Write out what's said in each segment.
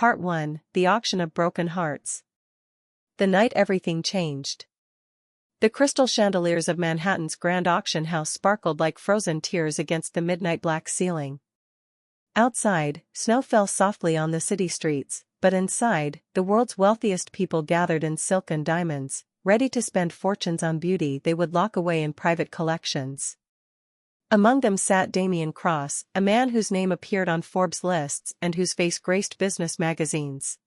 Part 1, The Auction of Broken Hearts. The night everything changed. The crystal chandeliers of Manhattan's grand auction house sparkled like frozen tears against the midnight black ceiling. Outside, snow fell softly on the city streets, but inside, the world's wealthiest people gathered in silk and diamonds, ready to spend fortunes on beauty they would lock away in private collections. Among them sat Damian Cross, a man whose name appeared on Forbes lists and whose face graced business magazines.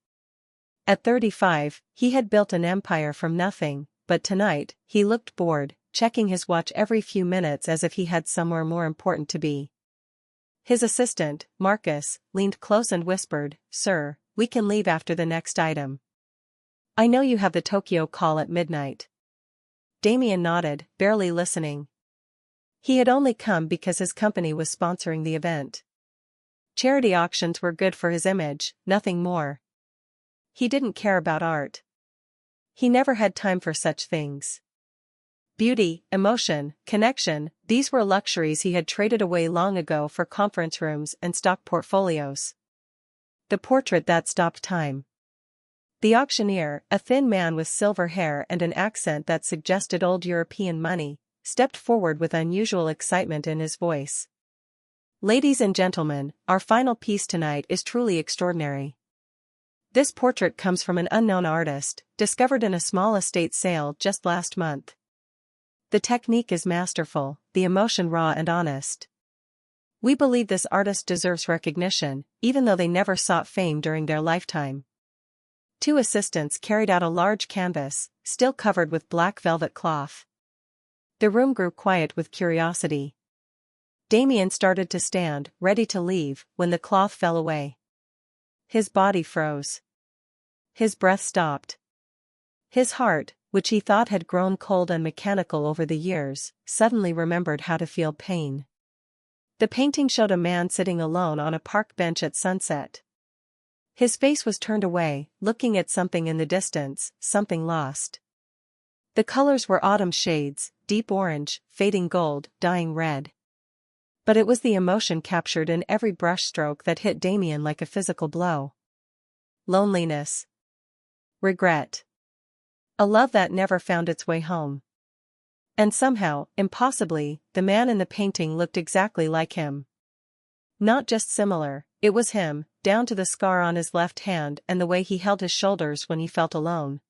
At 35, he had built an empire from nothing, but tonight, he looked bored, checking his watch every few minutes as if he had somewhere more important to be. His assistant, Marcus, leaned close and whispered, "Sir, we can leave after the next item. I know you have the Tokyo call at midnight." Damian nodded, barely listening. He had only come because his company was sponsoring the event. Charity auctions were good for his image, nothing more. He didn't care about art. He never had time for such things. Beauty, emotion, connection, these were luxuries he had traded away long ago for conference rooms and stock portfolios. The portrait that stopped time. The auctioneer, a thin man with silver hair and an accent that suggested old European money, stepped forward with unusual excitement in his voice. "Ladies and gentlemen, our final piece tonight is truly extraordinary. This portrait comes from an unknown artist, discovered in a small estate sale just last month. The technique is masterful, the emotion raw and honest. We believe this artist deserves recognition, even though they never sought fame during their lifetime." Two assistants carried out a large canvas, still covered with black velvet cloth. The room grew quiet with curiosity. Damian started to stand, ready to leave, when the cloth fell away. His body froze. His breath stopped. His heart, which he thought had grown cold and mechanical over the years, suddenly remembered how to feel pain. The painting showed a man sitting alone on a park bench at sunset. His face was turned away, looking at something in the distance, something lost. The colors were autumn shades, deep orange, fading gold, dying red. But it was the emotion captured in every brushstroke that hit Damian like a physical blow. Loneliness. Regret. A love that never found its way home. And somehow, impossibly, the man in the painting looked exactly like him. Not just similar, it was him, down to the scar on his left hand and the way he held his shoulders when he felt alone.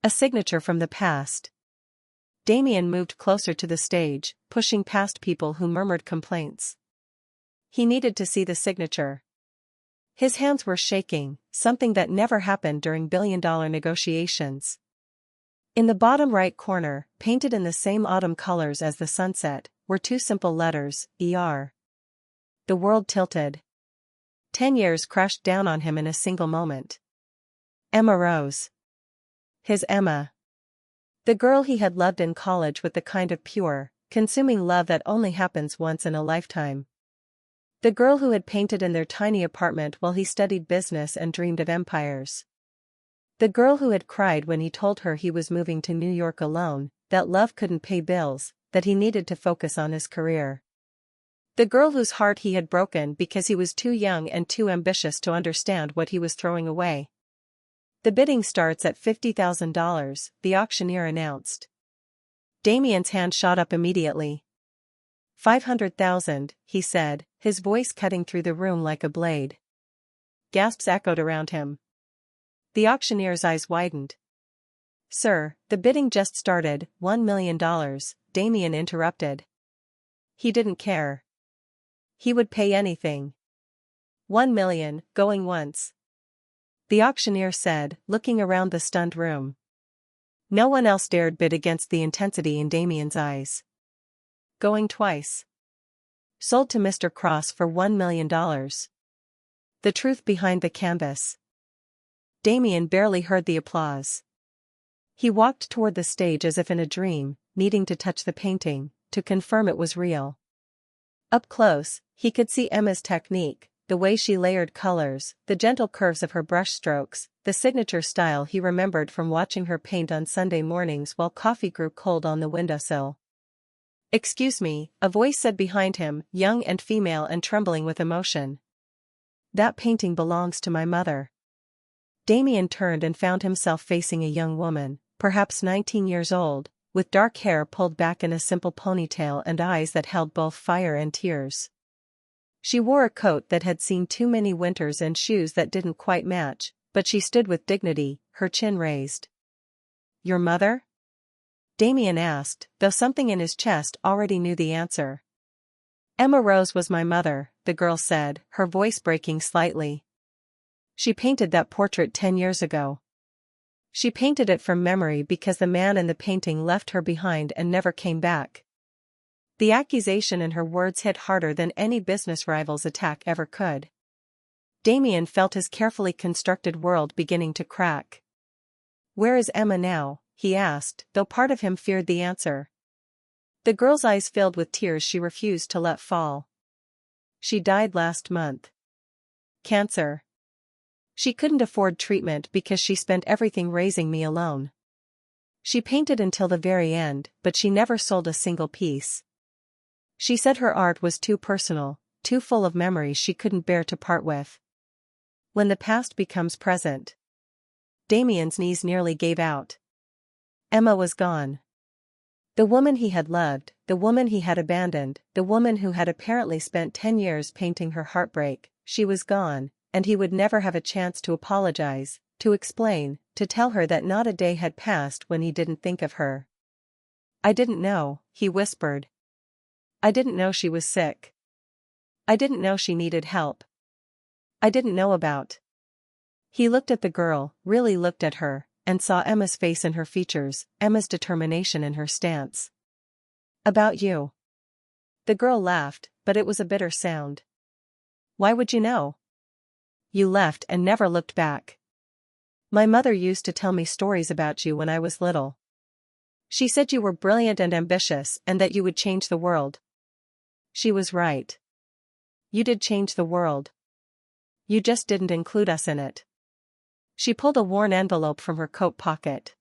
A signature from the past. Damian moved closer to the stage, pushing past people who murmured complaints. He needed to see the signature. His hands were shaking, something that never happened during billion-dollar negotiations. In the bottom right corner, painted in the same autumn colors as the sunset, were two simple letters, ER. The world tilted. 10 years crashed down on him in a single moment. Emma Rose. His Emma. The girl he had loved in college with the kind of pure, consuming love that only happens once in a lifetime. The girl who had painted in their tiny apartment while he studied business and dreamed of empires. The girl who had cried when he told her he was moving to New York alone, that love couldn't pay bills, that he needed to focus on his career. The girl whose heart he had broken because he was too young and too ambitious to understand what he was throwing away. "The bidding starts at $50,000, the auctioneer announced. Damian's hand shot up immediately. $500,000, he said, his voice cutting through the room like a blade. Gasps echoed around him. The auctioneer's eyes widened. "Sir, the bidding just started, $1 million, Damian interrupted. He didn't care. He would pay anything. 1 million, going once. The auctioneer said, looking around the stunned room. No one else dared bid against the intensity in Damian's eyes. Going twice. Sold to Mr. Cross for $1 million. The truth behind the canvas. Damian barely heard the applause. He walked toward the stage as if in a dream, needing to touch the painting, to confirm it was real. Up close, he could see Emma's technique, the way she layered colors, the gentle curves of her brushstrokes, the signature style he remembered from watching her paint on Sunday mornings while coffee grew cold on the windowsill. "Excuse me," a voice said behind him, young and female and trembling with emotion. "That painting belongs to my mother." Damien turned and found himself facing a young woman, perhaps 19 years old, with dark hair pulled back in a simple ponytail and eyes that held both fire and tears. She wore a coat that had seen too many winters and shoes that didn't quite match, but she stood with dignity, her chin raised. "Your mother?" Damien asked, though something in his chest already knew the answer. "Emma Rose was my mother," the girl said, her voice breaking slightly. "She painted that portrait 10 years ago. She painted it from memory because the man in the painting left her behind and never came back." The accusation in her words hit harder than any business rival's attack ever could. Damien felt his carefully constructed world beginning to crack. "Where is Emma now?" he asked, though part of him feared the answer. The girl's eyes filled with tears she refused to let fall. "She died last month. Cancer. She couldn't afford treatment because she spent everything raising me alone. She painted until the very end, but she never sold a single piece. She said her art was too personal, too full of memories she couldn't bear to part with. When the past becomes present." Damien's knees nearly gave out. Emma was gone. The woman he had loved, the woman he had abandoned, the woman who had apparently spent 10 years painting her heartbreak, she was gone, and he would never have a chance to apologize, to explain, to tell her that not a day had passed when he didn't think of her. "I didn't know," he whispered. "I didn't know she was sick. I didn't know she needed help. I didn't know about." He looked at the girl, really looked at her, and saw Emma's face in her features, Emma's determination in her stance. "About you." The girl laughed, but it was a bitter sound. "Why would you know? You left and never looked back. My mother used to tell me stories about you when I was little. She said you were brilliant and ambitious and that you would change the world. She was right. You did change the world. You just didn't include us in it." She pulled a worn envelope from her coat pocket.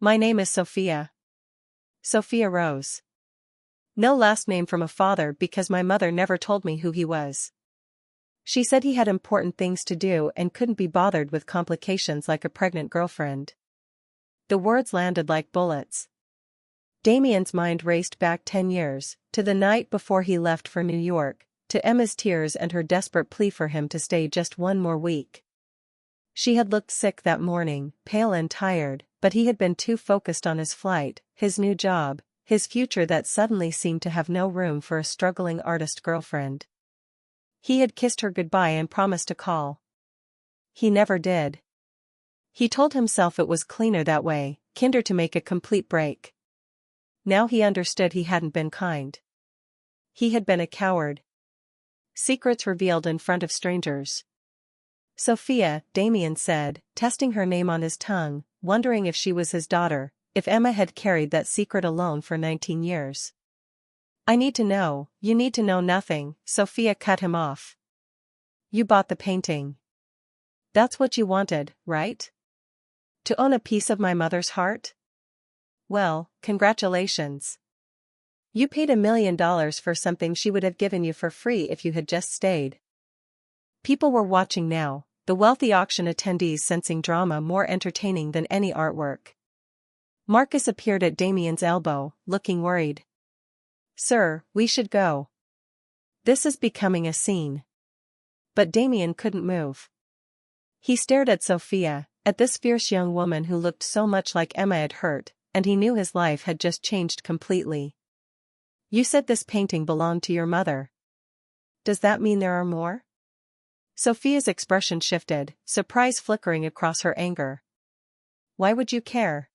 "My name is Sophia. Sophia Rose. No last name from a father because my mother never told me who he was. She said he had important things to do and couldn't be bothered with complications like a pregnant girlfriend." The words landed like bullets. Damien's mind raced back 10 years, to the night before he left for New York, to Emma's tears and her desperate plea for him to stay just one more week. She had looked sick that morning, pale and tired, but he had been too focused on his flight, his new job, his future that suddenly seemed to have no room for a struggling artist girlfriend. He had kissed her goodbye and promised to call. He never did. He told himself it was cleaner that way, kinder to make a complete break. Now he understood he hadn't been kind. He had been a coward. Secrets revealed in front of strangers. "Sophia," Damien said, testing her name on his tongue, wondering if she was his daughter, if Emma had carried that secret alone for 19 years. "I need to know." "You need to know nothing," Sophia cut him off. "You bought the painting. That's what you wanted, right? To own a piece of my mother's heart? Well, congratulations. You paid $1 million for something she would have given you for free if you had just stayed." People were watching now, the wealthy auction attendees sensing drama more entertaining than any artwork. Marcus appeared at Damien's elbow, looking worried. "Sir, we should go. This is becoming a scene." But Damien couldn't move. He stared at Sophia, at this fierce young woman who looked so much like Emma had hurt, and he knew his life had just changed completely. "You said this painting belonged to your mother. Does that mean there are more?" Sophia's expression shifted, surprise flickering across her anger. "Why would you care?"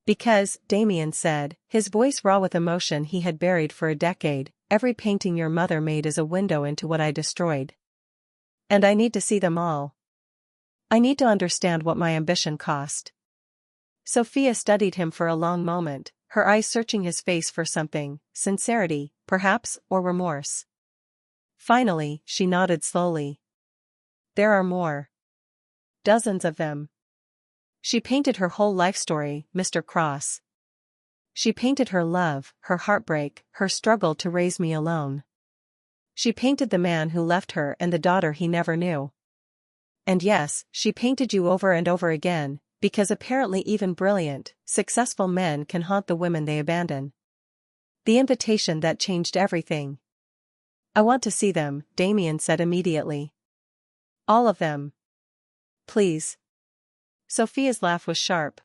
"Because," Damien said, his voice raw with emotion he had buried for a decade, "every painting your mother made is a window into what I destroyed. And I need to see them all. I need to understand what my ambition cost." Sophia studied him for a long moment, her eyes searching his face for something, sincerity, perhaps, or remorse. Finally, she nodded slowly. "There are more. Dozens of them. She painted her whole life story, Mr. Cross. She painted her love, her heartbreak, her struggle to raise me alone. She painted the man who left her and the daughter he never knew. And yes, she painted you over and over again, because apparently even brilliant, successful men can haunt the women they abandon. The invitation that changed everything. I want to see them, Damien said immediately. All of them. Please. Sophia's laugh was sharp.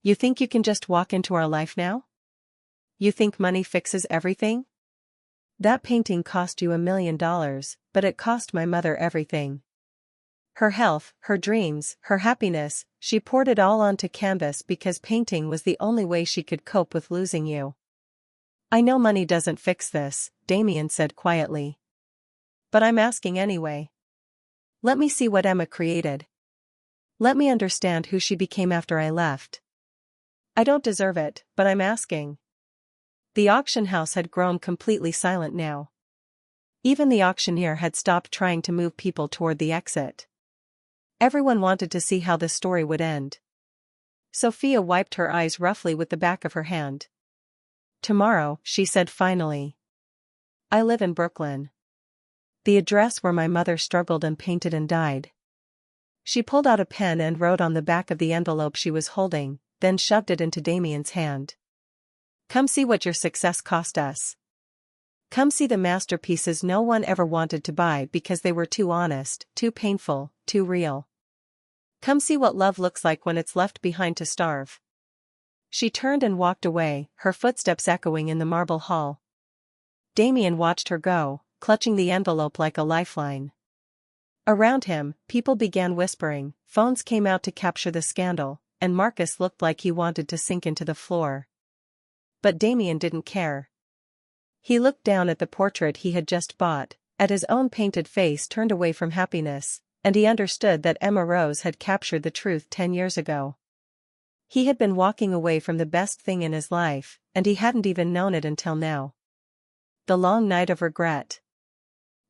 You think you can just walk into our life now? You think money fixes everything? That painting cost you $1 million, but it cost my mother everything. Her health, her dreams, her happiness, she poured it all onto canvas because painting was the only way she could cope with losing you. I know money doesn't fix this, Damien said quietly. But I'm asking anyway. Let me see what Emma created. Let me understand who she became after I left. I don't deserve it, but I'm asking. The auction house had grown completely silent now. Even the auctioneer had stopped trying to move people toward the exit. Everyone wanted to see how the story would end. Sophia wiped her eyes roughly with the back of her hand. Tomorrow, she said finally. I live in Brooklyn. The address where my mother struggled and painted and died. She pulled out a pen and wrote on the back of the envelope she was holding, then shoved it into Damien's hand. Come see what your success cost us. Come see the masterpieces no one ever wanted to buy because they were too honest, too painful, too real. Come see what love looks like when it's left behind to starve. She turned and walked away, her footsteps echoing in the marble hall. Damien watched her go, clutching the envelope like a lifeline. Around him, people began whispering, phones came out to capture the scandal, and Marcus looked like he wanted to sink into the floor. But Damien didn't care. He looked down at the portrait he had just bought, at his own painted face turned away from happiness, and he understood that Emma Rose had captured the truth 10 years ago. He had been walking away from the best thing in his life, and he hadn't even known it until now. The long night of regret.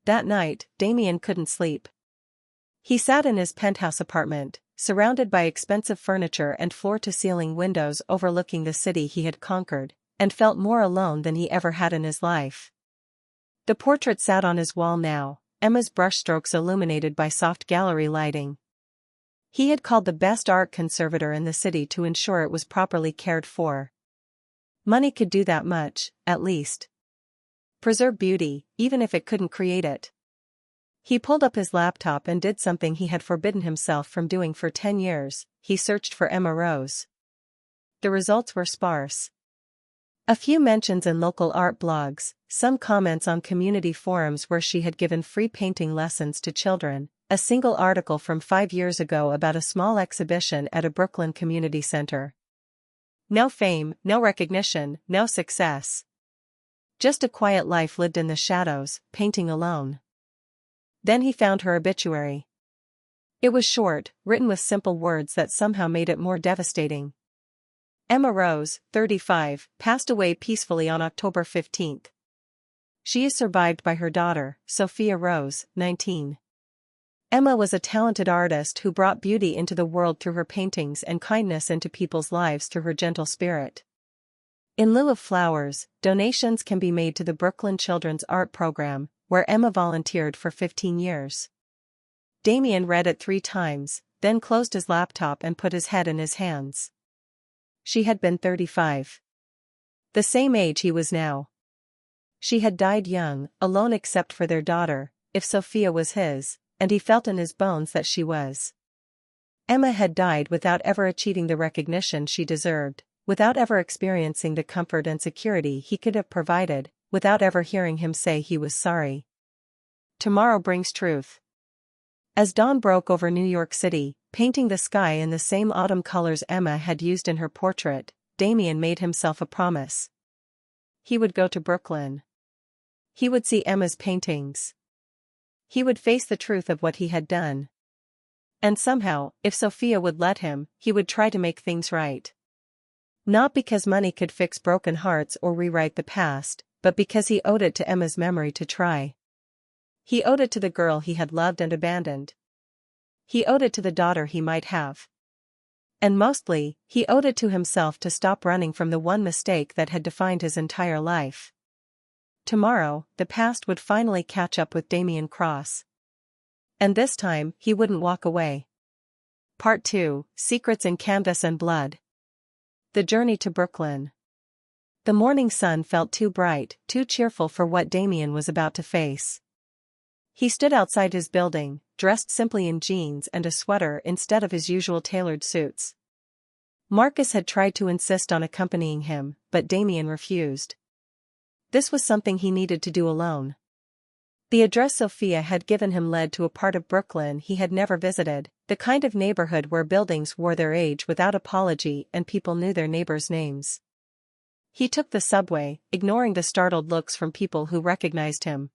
That night, Damien couldn't sleep. He sat in his penthouse apartment, surrounded by expensive furniture and floor-to-ceiling windows overlooking the city he had conquered, and felt more alone than he ever had in his life. The portrait sat on his wall now, Emma's brushstrokes illuminated by soft gallery lighting. He had called the best art conservator in the city to ensure it was properly cared for. Money could do that much, at least. Preserve beauty, even if it couldn't create it. He pulled up his laptop and did something he had forbidden himself from doing for 10 years, he searched for Emma Rose. The results were sparse. A few mentions in local art blogs, some comments on community forums where she had given free painting lessons to children, a single article from 5 years ago about a small exhibition at a Brooklyn community center. No fame, no recognition, no success. Just a quiet life lived in the shadows, painting alone. Then he found her obituary. It was short, written with simple words that somehow made it more devastating. Emma Rose, 35, passed away peacefully on October 15. She is survived by her daughter, Sophia Rose, 19. Emma was a talented artist who brought beauty into the world through her paintings and kindness into people's lives through her gentle spirit. In lieu of flowers, donations can be made to the Brooklyn Children's Art Program, where Emma volunteered for 15 years. Damien read it 3 times, then closed his laptop and put his head in his hands. She had been 35. The same age he was now. She had died young, alone except for their daughter, if Sophia was his, and he felt in his bones that she was. Emma had died without ever achieving the recognition she deserved, without ever experiencing the comfort and security he could have provided, without ever hearing him say he was sorry. Tomorrow brings truth. As dawn broke over New York City, painting the sky in the same autumn colors Emma had used in her portrait, Damien made himself a promise. He would go to Brooklyn. He would see Emma's paintings. He would face the truth of what he had done. And somehow, if Sophia would let him, he would try to make things right. Not because money could fix broken hearts or rewrite the past, but because he owed it to Emma's memory to try. He owed it to the girl he had loved and abandoned. He owed it to the daughter he might have. And mostly, he owed it to himself to stop running from the one mistake that had defined his entire life. Tomorrow, the past would finally catch up with Damien Cross. And this time, he wouldn't walk away. Part 2, Secrets in Canvas and Blood. The journey to Brooklyn. The morning sun felt too bright, too cheerful for what Damien was about to face. He stood outside his building, dressed simply in jeans and a sweater instead of his usual tailored suits. Marcus had tried to insist on accompanying him, but Damien refused. This was something he needed to do alone. The address Sophia had given him led to a part of Brooklyn he had never visited, the kind of neighborhood where buildings wore their age without apology and people knew their neighbors' names. He took the subway, ignoring the startled looks from people who recognized him.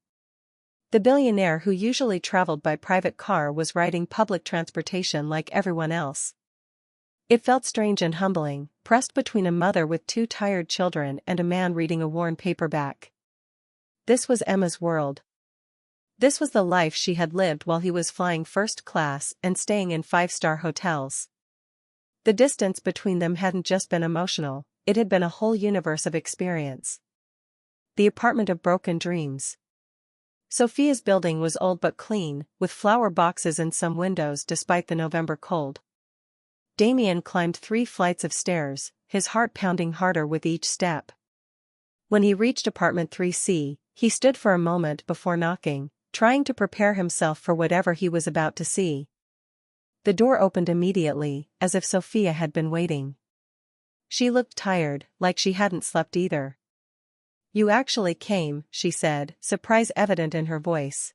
The billionaire who usually traveled by private car was riding public transportation like everyone else. It felt strange and humbling, pressed between a mother with 2 tired children and a man reading a worn paperback. This was Emma's world. This was the life she had lived while he was flying first class and staying in 5-star hotels. The distance between them hadn't just been emotional, it had been a whole universe of experience. The apartment of broken dreams. Sophia's building was old but clean, with flower boxes in some windows despite the November cold. Damien climbed 3 flights of stairs, his heart pounding harder with each step. When he reached apartment 3C, he stood for a moment before knocking, trying to prepare himself for whatever he was about to see. The door opened immediately, as if Sophia had been waiting. She looked tired, like she hadn't slept either. "You actually came," she said, surprise evident in her voice.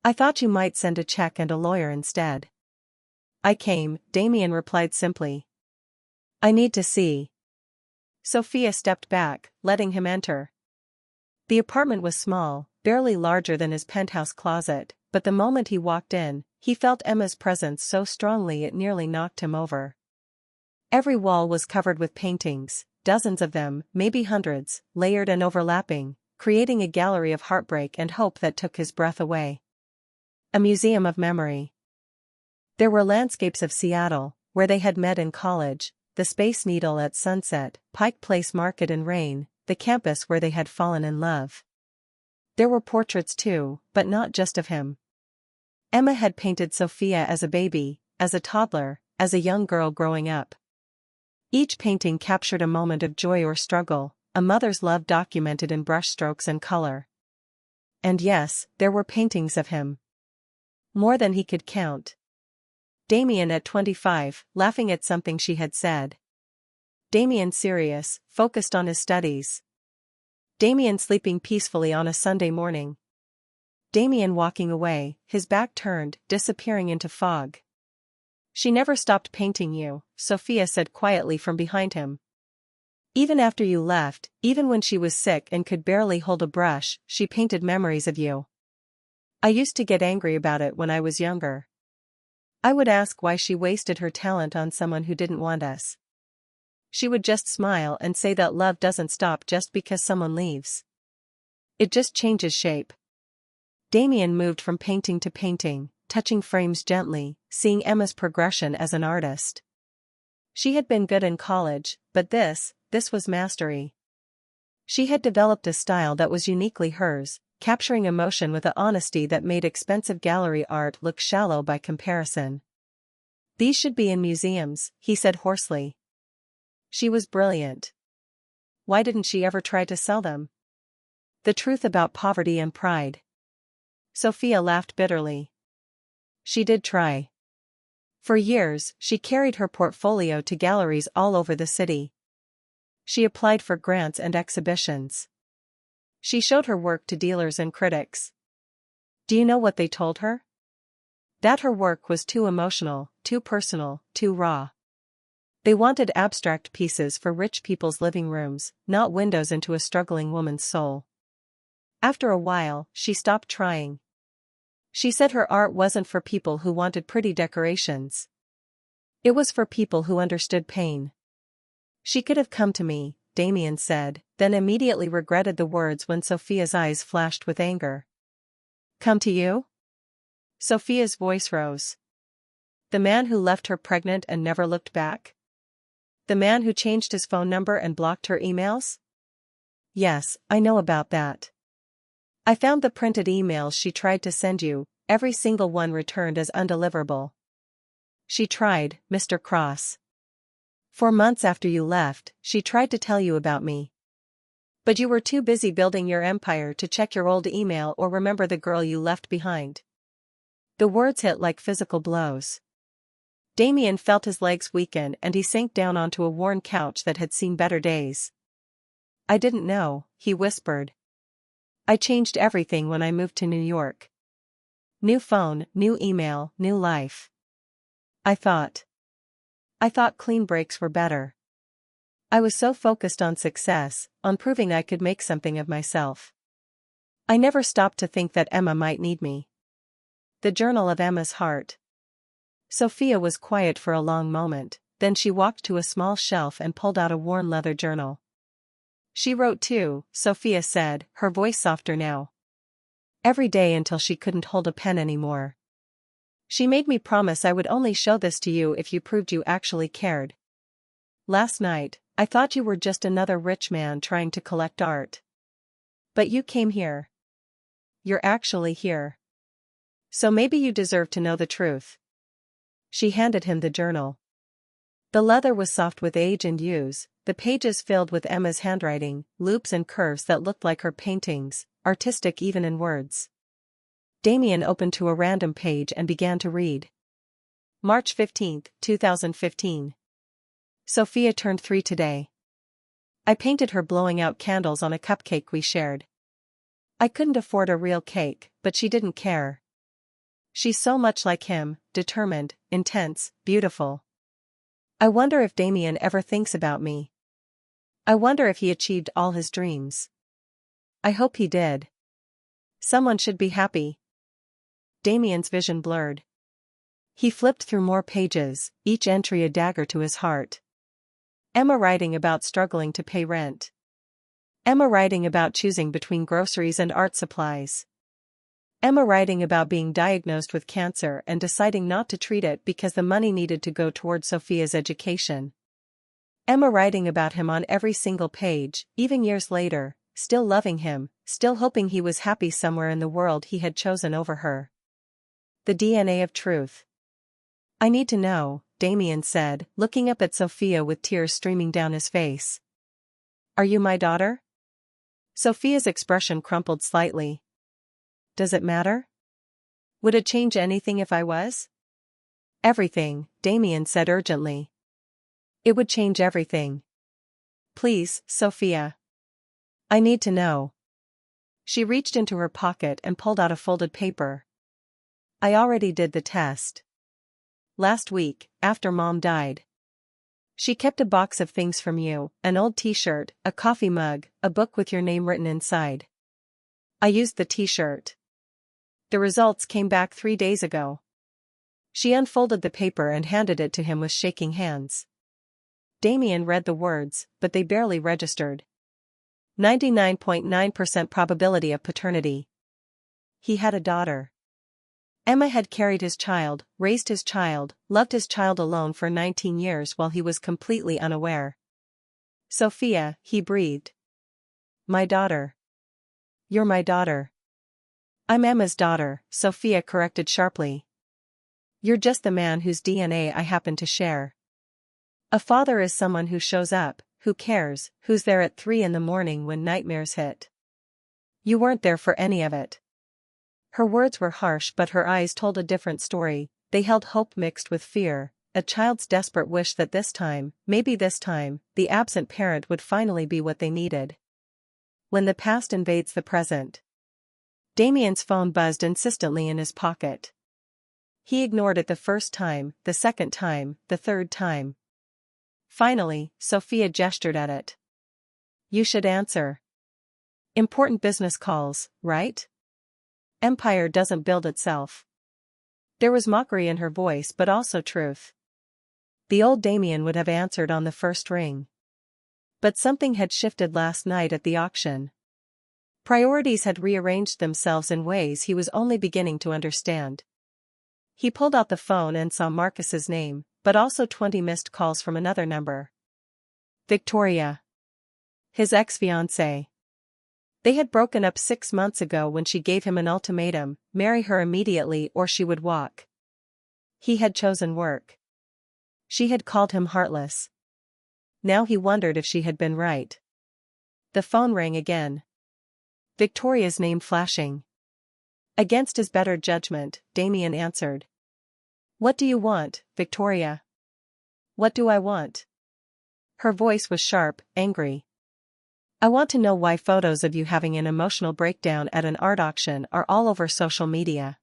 "I thought you might send a check and a lawyer instead." "I came," Damien replied simply. "I need to see." Sophia stepped back, letting him enter. The apartment was small, barely larger than his penthouse closet, but the moment he walked in, he felt Emma's presence so strongly it nearly knocked him over. Every wall was covered with paintings, dozens of them, maybe hundreds, layered and overlapping, creating a gallery of heartbreak and hope that took his breath away. A museum of memory. There were landscapes of Seattle, where they had met in college, the Space Needle at sunset, Pike Place Market in rain, the campus where they had fallen in love. There were portraits too, but not just of him. Emma had painted Sophia as a baby, as a toddler, as a young girl growing up. Each painting captured a moment of joy or struggle, a mother's love documented in brushstrokes and color. And yes, there were paintings of him. More than he could count. Damien at 25, laughing at something she had said. Damien serious, focused on his studies. Damien sleeping peacefully on a Sunday morning. Damien walking away, his back turned, disappearing into fog. "She never stopped painting you," Sophia said quietly from behind him. "Even after you left, even when she was sick and could barely hold a brush, she painted memories of you. I used to get angry about it when I was younger. I would ask why she wasted her talent on someone who didn't want us. She would just smile and say that love doesn't stop just because someone leaves. It just changes shape." Damien moved from painting to painting, touching frames gently, seeing Emma's progression as an artist. She had been good in college, but this was mastery. She had developed a style that was uniquely hers, capturing emotion with an honesty that made expensive gallery art look shallow by comparison. "These should be in museums," he said hoarsely. She was brilliant. Why didn't she ever try to sell them? The truth about poverty and pride. Sophia laughed bitterly. She did try. For years, she carried her portfolio to galleries all over the city. She applied for grants and exhibitions. She showed her work to dealers and critics. Do you know what they told her? That her work was too emotional, too personal, too raw. They wanted abstract pieces for rich people's living rooms, not windows into a struggling woman's soul. After a while, she stopped trying. She said her art wasn't for people who wanted pretty decorations. It was for people who understood pain. "She could have come to me," Damien said, then immediately regretted the words when Sophia's eyes flashed with anger. "Come to you?" Sophia's voice rose. "The man who left her pregnant and never looked back? The man who changed his phone number and blocked her emails?" "Yes, I know about that. I found the printed emails she tried to send you, every single one returned as undeliverable. She tried, Mr. Cross. 4 months after you left, she tried to tell you about me. But you were too busy building your empire to check your old email or remember the girl you left behind. The words hit like physical blows. Damien felt his legs weaken and he sank down onto a worn couch that had seen better days. I didn't know, he whispered. I changed everything when I moved to New York. New phone, new email, new life. I thought clean breaks were better. I was so focused on success, on proving I could make something of myself. I never stopped to think that Emma might need me. The Journal of Emma's Heart. Sophia was quiet for a long moment, then she walked to a small shelf and pulled out a worn leather journal. She wrote too, Sophia said, her voice softer now. Every day until she couldn't hold a pen anymore. She made me promise I would only show this to you if you proved you actually cared. Last night, I thought you were just another rich man trying to collect art. But you came here. You're actually here. So maybe you deserve to know the truth. She handed him the journal. The leather was soft with age and use, the pages filled with Emma's handwriting, loops and curves that looked like her paintings, artistic even in words. Damien opened to a random page and began to read. March 15, 2015. Sophia turned 3 today. I painted her blowing out candles on a cupcake we shared. I couldn't afford a real cake, but she didn't care. She's so much like him, determined, intense, beautiful. I wonder if Damien ever thinks about me. I wonder if he achieved all his dreams. I hope he did. Someone should be happy. Damien's vision blurred. He flipped through more pages, each entry a dagger to his heart. Emma writing about struggling to pay rent. Emma writing about choosing between groceries and art supplies. Emma writing about being diagnosed with cancer and deciding not to treat it because the money needed to go toward Sophia's education. Emma writing about him on every single page, even years later, still loving him, still hoping he was happy somewhere in the world he had chosen over her. The DNA of truth. I need to know, Damien said, looking up at Sophia with tears streaming down his face. Are you my daughter? Sophia's expression crumpled slightly. Does it matter? Would it change anything if I was? Everything, Damien said urgently. It would change everything. Please, Sophia. I need to know. She reached into her pocket and pulled out a folded paper. I already did the test. Last week, after Mom died. She kept a box of things from you, an old t-shirt, a coffee mug, a book with your name written inside. I used the t-shirt. The results came back 3 days ago. She unfolded the paper and handed it to him with shaking hands. Damien read the words, but they barely registered. 99.9% probability of paternity. He had a daughter. Emma had carried his child, raised his child, loved his child alone for 19 years while he was completely unaware. Sophia, he breathed. My daughter. You're my daughter. I'm Emma's daughter, Sophia corrected sharply. You're just the man whose DNA I happen to share. A father is someone who shows up, who cares, who's there at 3 a.m. when nightmares hit. You weren't there for any of it. Her words were harsh but her eyes told a different story. They held hope mixed with fear, a child's desperate wish that this time, maybe this time, the absent parent would finally be what they needed. When the past invades the present. Damien's phone buzzed insistently in his pocket. He ignored it the first time, the second time, the third time. Finally, Sophia gestured at it. You should answer. Important business calls, right? Empire doesn't build itself. There was mockery in her voice but also truth. The old Damien would have answered on the first ring. But something had shifted last night at the auction. Priorities had rearranged themselves in ways he was only beginning to understand. He pulled out the phone and saw Marcus's name, but also 20 missed calls from another number. Victoria. His ex-fiancée. They had broken up 6 months ago when she gave him an ultimatum: marry her immediately or she would walk. He had chosen work. She had called him heartless. Now he wondered if she had been right. The phone rang again. Victoria's name flashing. Against his better judgment, Damien answered. "What do you want, Victoria?" "What do I want?" Her voice was sharp, angry. "I want to know why photos of you having an emotional breakdown at an art auction are all over social media.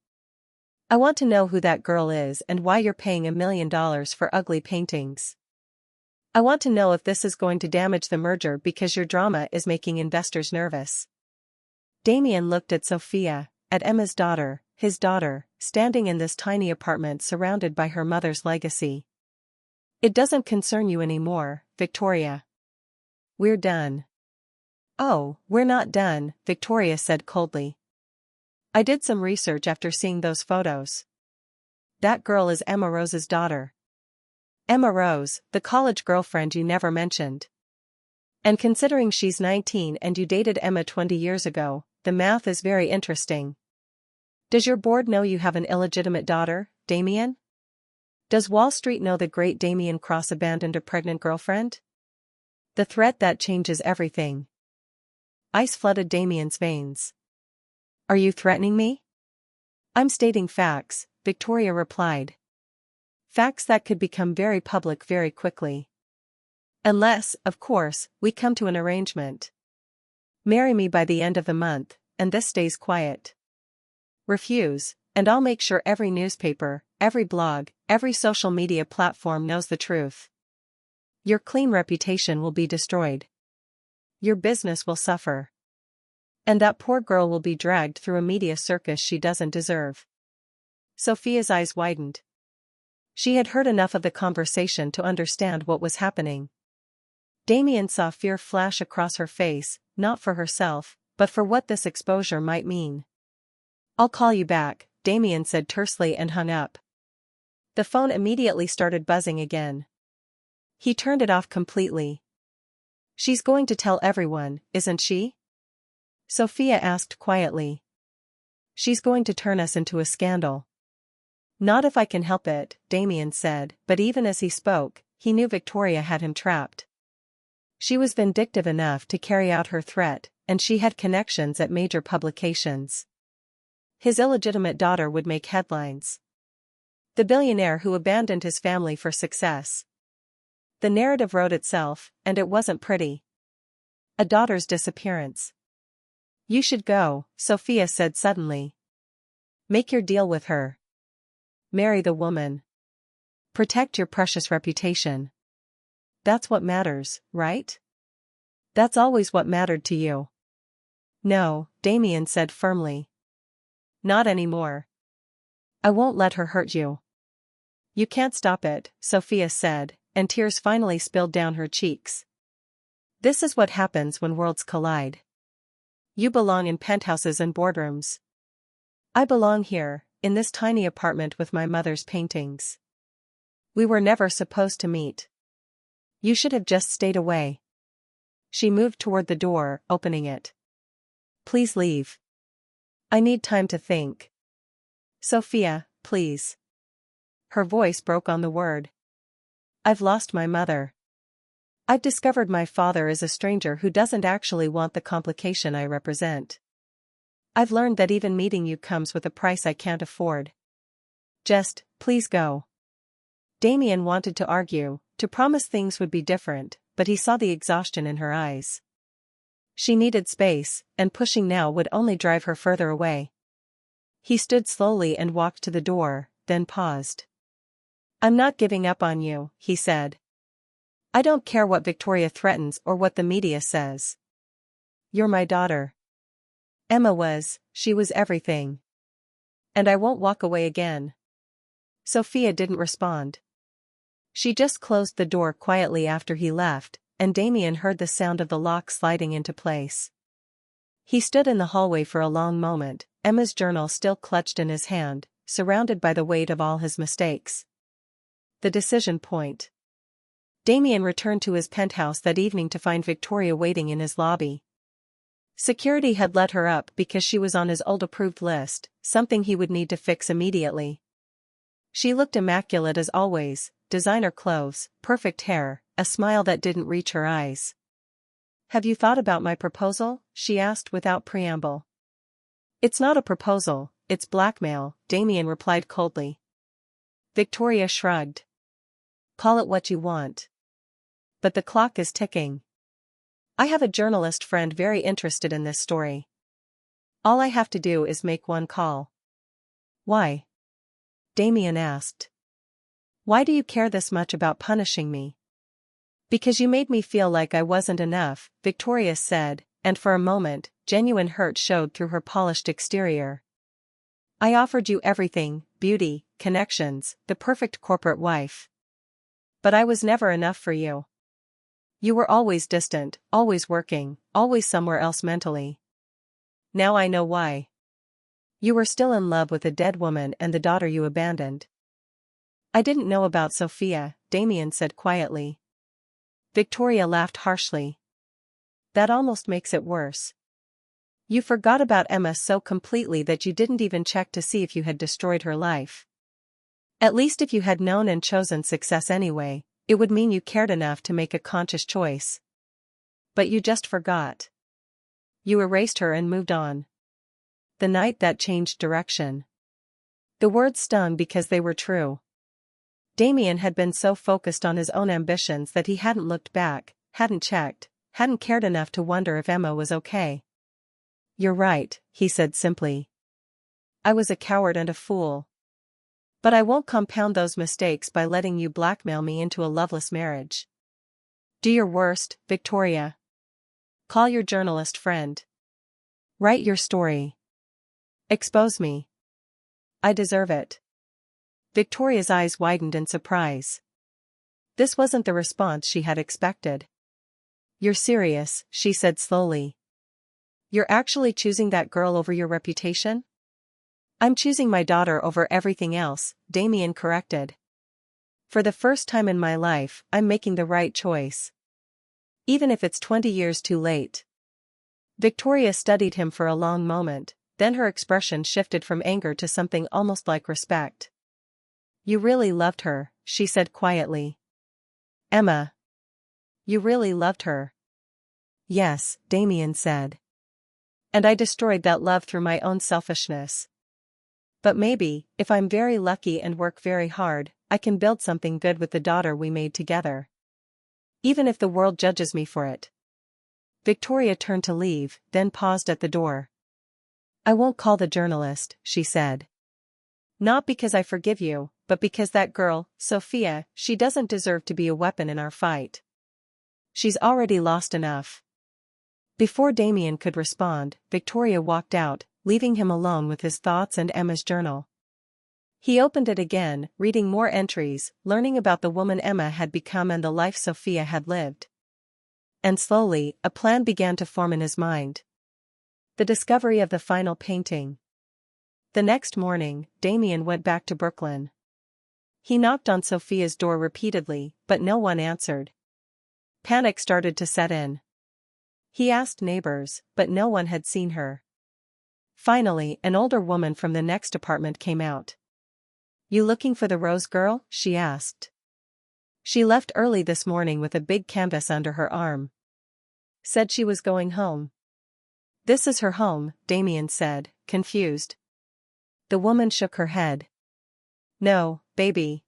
I want to know who that girl is and why you're paying $1 million for ugly paintings. I want to know if this is going to damage the merger because your drama is making investors nervous." Damien looked at Sophia, at Emma's daughter, his daughter, standing in this tiny apartment surrounded by her mother's legacy. "It doesn't concern you anymore, Victoria. We're done." "Oh, we're not done," Victoria said coldly. "I did some research after seeing those photos. That girl is Emma Rose's daughter. Emma Rose, the college girlfriend you never mentioned. And considering she's 19 and you dated Emma 20 years ago, the math is very interesting. Does your board know you have an illegitimate daughter, Damien? Does Wall Street know the great Damien Cross abandoned a pregnant girlfriend? The threat that changes everything." Ice flooded Damien's veins. "Are you threatening me?" "I'm stating facts," Victoria replied. "Facts that could become very public very quickly. Unless, of course, we come to an arrangement. Marry me by the end of the month, and this stays quiet. Refuse, and I'll make sure every newspaper, every blog, every social media platform knows the truth. Your clean reputation will be destroyed. Your business will suffer. And that poor girl will be dragged through a media circus she doesn't deserve." Sophia's eyes widened. She had heard enough of the conversation to understand what was happening. Damien saw fear flash across her face, not for herself, but for what this exposure might mean. "I'll call you back," Damien said tersely and hung up. The phone immediately started buzzing again. He turned it off completely. "She's going to tell everyone, isn't she?" Sophia asked quietly. "She's going to turn us into a scandal." "Not if I can help it," Damien said, but even as he spoke, he knew Victoria had him trapped. She was vindictive enough to carry out her threat, and she had connections at major publications. His illegitimate daughter would make headlines. The billionaire who abandoned his family for success. The narrative wrote itself, and it wasn't pretty. A daughter's disappearance. "You should go," Sophia said suddenly. "Make your deal with her. Marry the woman. Protect your precious reputation. That's what matters, right? That's always what mattered to you." "No," Damien said firmly. "Not anymore. I won't let her hurt you." "You can't stop it," Sophia said, and tears finally spilled down her cheeks. "This is what happens when worlds collide. You belong in penthouses and boardrooms. I belong here, in this tiny apartment with my mother's paintings. We were never supposed to meet. You should have just stayed away." She moved toward the door, opening it. "Please leave. I need time to think." "Sophia, please." Her voice broke on the word. "I've lost my mother. I've discovered my father is a stranger who doesn't actually want the complication I represent. I've learned that even meeting you comes with a price I can't afford. Just, please go." Damien wanted to argue, to promise things would be different, but he saw the exhaustion in her eyes. She needed space, and pushing now would only drive her further away. He stood slowly and walked to the door, then paused. "I'm not giving up on you," he said. "I don't care what Victoria threatens or what the media says. You're my daughter. She was everything. And I won't walk away again." Sophia didn't respond. She just closed the door quietly after he left, and Damien heard the sound of the lock sliding into place. He stood in the hallway for a long moment, Emma's journal still clutched in his hand, surrounded by the weight of all his mistakes. The decision point. Damien returned to his penthouse that evening to find Victoria waiting in his lobby. Security had let her up because she was on his old approved list, something he would need to fix immediately. She looked immaculate as always, designer clothes, perfect hair, a smile that didn't reach her eyes. "Have you thought about my proposal?" she asked without preamble. "It's not a proposal, it's blackmail," Damien replied coldly. Victoria shrugged. "Call it what you want. But the clock is ticking. I have a journalist friend very interested in this story. All I have to do is make one call." "Why?" Damien asked. "Why do you care this much about punishing me?" "Because you made me feel like I wasn't enough," Victoria said, and for a moment, genuine hurt showed through her polished exterior. "I offered you everything, beauty, connections, the perfect corporate wife. But I was never enough for you. You were always distant, always working, always somewhere else mentally. Now I know why. You were still in love with a dead woman and the daughter you abandoned." "I didn't know about Sophia," Damien said quietly. Victoria laughed harshly. "That almost makes it worse. You forgot about Emma so completely that you didn't even check to see if you had destroyed her life. At least if you had known and chosen success anyway, it would mean you cared enough to make a conscious choice. But you just forgot. You erased her and moved on. The night that changed direction." The words stung because they were true. Damien had been so focused on his own ambitions that he hadn't looked back, hadn't checked, hadn't cared enough to wonder if Emma was okay. "You're right," he said simply. "I was a coward and a fool. But I won't compound those mistakes by letting you blackmail me into a loveless marriage. Do your worst, Victoria. Call your journalist friend. Write your story. Expose me. I deserve it." Victoria's eyes widened in surprise. This wasn't the response she had expected. "You're serious," she said slowly. "You're actually choosing that girl over your reputation?" "I'm choosing my daughter over everything else," Damien corrected. "For the first time in my life, I'm making the right choice. Even if it's 20 years too late." Victoria studied him for a long moment, then her expression shifted from anger to something almost like respect. "You really loved her," she said quietly. "Emma. You really loved her." "Yes," Damien said. "And I destroyed that love through my own selfishness. But maybe, if I'm very lucky and work very hard, I can build something good with the daughter we made together. Even if the world judges me for it." Victoria turned to leave, then paused at the door. "I won't call the journalist," she said. "Not because I forgive you, but because that girl, Sophia, she doesn't deserve to be a weapon in our fight. She's already lost enough." Before Damien could respond, Victoria walked out, leaving him alone with his thoughts and Emma's journal. He opened it again, reading more entries, learning about the woman Emma had become and the life Sophia had lived. And slowly, a plan began to form in his mind. The discovery of the final painting. The next morning, Damien went back to Brooklyn. He knocked on Sophia's door repeatedly, but no one answered. Panic started to set in. He asked neighbors, but no one had seen her. Finally, an older woman from the next apartment came out. "You looking for the Rose girl?" she asked. "She left early this morning with a big canvas under her arm. Said she was going home." "This is her home," Damien said, confused. The woman shook her head. "No, baby.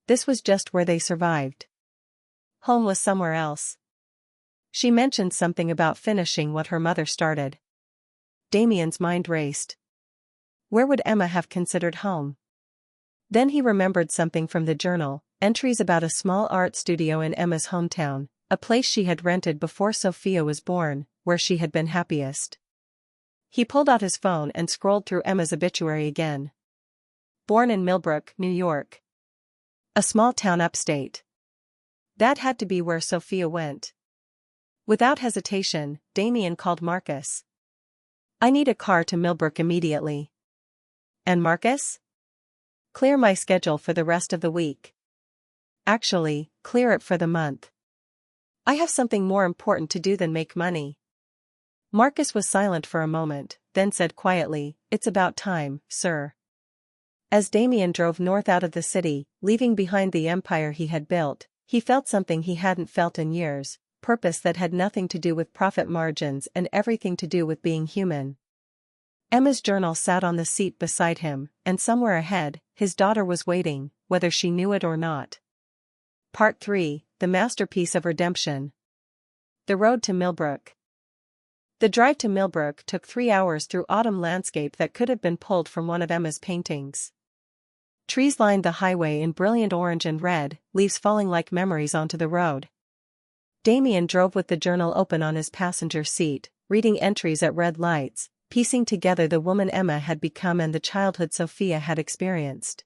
This was just where they survived. Home was somewhere else." She mentioned something about finishing what her mother started. Damien's mind raced. Where would Emma have considered home? Then he remembered something from the journal, entries about a small art studio in Emma's hometown, a place she had rented before Sophia was born, where she had been happiest. He pulled out his phone and scrolled through Emma's obituary again. Born in Millbrook, New York. A small town upstate. That had to be where Sophia went. Without hesitation, Damien called Marcus. "I need a car to Millbrook immediately." "And Marcus?" "Clear my schedule for the rest of the week. Actually, clear it for the month. I have something more important to do than make money." Marcus was silent for a moment, then said quietly, "It's about time, sir." As Damien drove north out of the city, leaving behind the empire he had built, he felt something he hadn't felt in years, purpose that had nothing to do with profit margins and everything to do with being human. Emma's journal sat on the seat beside him, and somewhere ahead, his daughter was waiting, whether she knew it or not. Part 3, The Masterpiece of Redemption. The Road to Millbrook. The drive to Millbrook took 3 hours through autumn landscape that could have been pulled from one of Emma's paintings. Trees lined the highway in brilliant orange and red, leaves falling like memories onto the road. Damien drove with the journal open on his passenger seat, reading entries at red lights, piecing together the woman Emma had become and the childhood Sophia had experienced.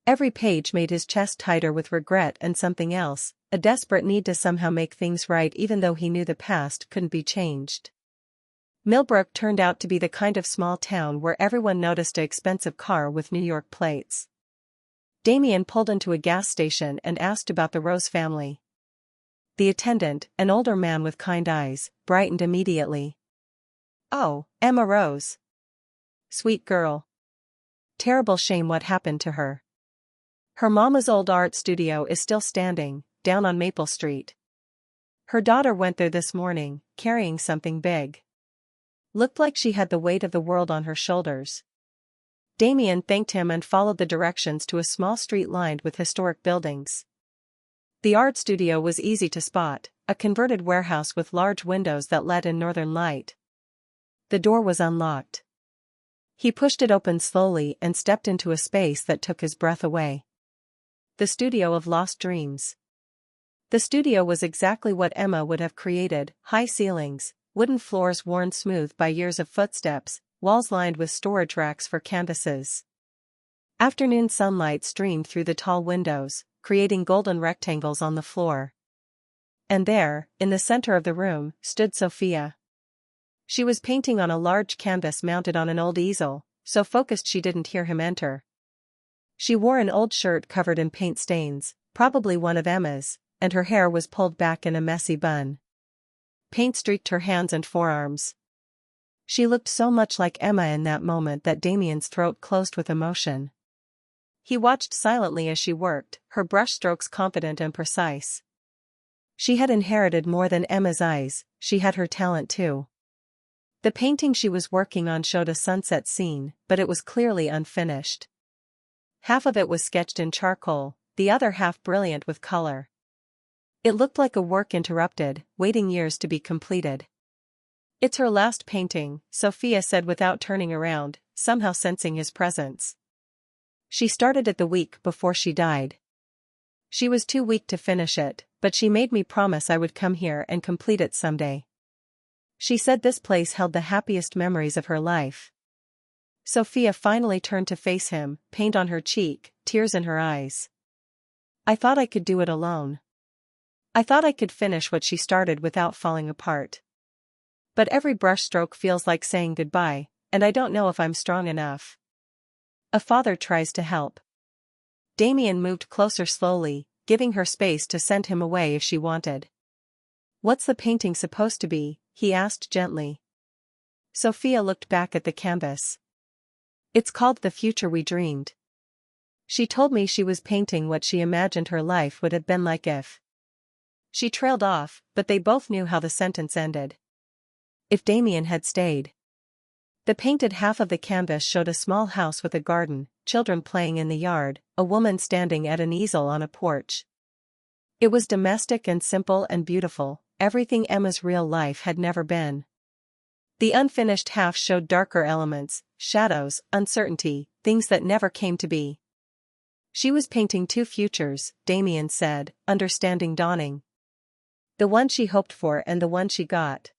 Every page made his chest tighter with regret and something else, a desperate need to somehow make things right even though he knew the past couldn't be changed. Millbrook turned out to be the kind of small town where everyone noticed an expensive car with New York plates. Damien pulled into a gas station and asked about the Rose family. The attendant, an older man with kind eyes, brightened immediately. "Oh, Emma Rose. Sweet girl. Terrible shame what happened to her. Her mama's old art studio is still standing, down on Maple Street. Her daughter went there this morning, carrying something big. Looked like she had the weight of the world on her shoulders." Damien thanked him and followed the directions to a small street lined with historic buildings. The art studio was easy to spot, a converted warehouse with large windows that let in northern light. The door was unlocked. He pushed it open slowly and stepped into a space that took his breath away. The studio of lost dreams. The studio was exactly what Emma would have created: high ceilings, wooden floors worn smooth by years of footsteps, walls lined with storage racks for canvases. Afternoon sunlight streamed through the tall windows, creating golden rectangles on the floor. And there, in the center of the room, stood Sophia. She was painting on a large canvas mounted on an old easel, so focused she didn't hear him enter. She wore an old shirt covered in paint stains, probably one of Emma's, and her hair was pulled back in a messy bun. Paint streaked her hands and forearms. She looked so much like Emma in that moment that Damien's throat closed with emotion. He watched silently as she worked, her brushstrokes confident and precise. She had inherited more than Emma's eyes, she had her talent too. The painting she was working on showed a sunset scene, but it was clearly unfinished. Half of it was sketched in charcoal, the other half brilliant with color. It looked like a work interrupted, waiting years to be completed. "It's her last painting," Sophia said without turning around, somehow sensing his presence. "She started it the week before she died. She was too weak to finish it, but she made me promise I would come here and complete it someday. She said this place held the happiest memories of her life." Sophia finally turned to face him, paint on her cheek, tears in her eyes. "I thought I could do it alone. I thought I could finish what she started without falling apart. But every brushstroke feels like saying goodbye, and I don't know if I'm strong enough." A father tries to help. Damien moved closer slowly, giving her space to send him away if she wanted. "What's the painting supposed to be?" he asked gently. Sophia looked back at the canvas. "It's called The Future We Dreamed. She told me she was painting what she imagined her life would have been like if." She trailed off, but they both knew how the sentence ended. If Damien had stayed. The painted half of the canvas showed a small house with a garden, children playing in the yard, a woman standing at an easel on a porch. It was domestic and simple and beautiful, everything Emma's real life had never been. The unfinished half showed darker elements, shadows, uncertainty, things that never came to be. She was painting two futures, Damien said, understanding dawning. The one she hoped for and the one she got.